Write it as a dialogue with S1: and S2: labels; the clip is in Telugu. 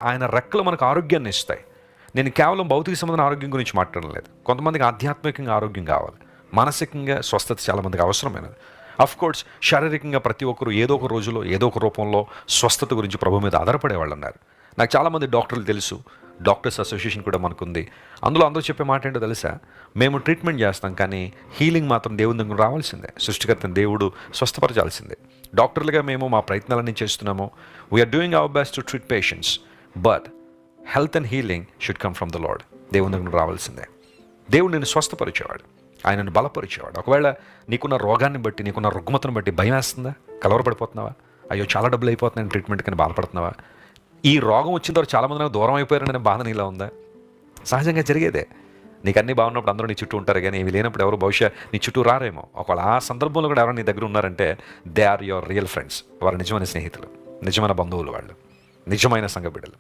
S1: ఆయన రెక్కలు మనకు ఆరోగ్యాన్ని ఇస్తాయి. నేను కేవలం భౌతిక సంబంధమైన ఆరోగ్యం గురించి మాట్లాడడం లేదు. కొంతమందికి ఆధ్యాత్మికంగా ఆరోగ్యం కావాలి, మానసికంగా స్వస్థత చాలామందికి అవసరమైనది. కోర్స్ శారీరకంగా ప్రతి ఒక్కరు ఏదో ఒక రోజులో ఏదో ఒక రూపంలో స్వస్థత గురించి ప్రభు మీద ఆధారపడే వాళ్ళు ఉన్నారు. నాకు చాలామంది డాక్టర్లు తెలుసు, డాక్టర్స్ అసోసియేషన్ కూడా మనకుంది. అందులో అందరూ చెప్పే మాట ఏంటో తెలుసా? మేము ట్రీట్మెంట్ చేస్తాం, కానీ హీలింగ్ మాత్రం దేవుని దగ్గర రావాల్సిందే. సృష్టికర్తని దేవుడు స్వస్థపరచాల్సిందే. డాక్టర్లుగా మేము మా ప్రయత్నాలన్నీ చేస్తున్నాము. We're doing our best to treat patients, but health and healing should come from the lord. దేవుని దగ్గర రావాల్సిందే. దేవుడు నేను స్వస్థపరిచేవాడు, ఆయనను బలపరిచేవాడు. ఒకవేళ నీకున్న రోగాన్ని బట్టి, నీకున్న రుగ్మతను బట్టి భయం వేస్తుందా? కలవరపడిపోతున్నావా? అయ్యో చాలా డబ్బులు అయిపోతున్నాయని ట్రీట్మెంట్ కానీ బాధపడుతున్నావా? ఈ రోగం వచ్చిన తర్వాత చాలామంది నాకు దూరం అయిపోయారనే బాధ నీలా ఉందా? సహజంగా జరిగేదే. నీకు అన్నీ బాగున్నప్పుడు అందరూ నీ చుట్టూ ఉంటారు, కానీ ఇవి లేనప్పుడు ఎవరు బహుశా నీ చుట్టూ రారేమో. ఒకవేళ ఆ సందర్భంలో కూడా ఎవరైనా నీ దగ్గర ఉన్నారంటే they are your real friends. వారు నిజమైన స్నేహితులు, నిజమైన బంధువులు, వాళ్ళు నిజమైన సంఘ బిడ్డలు.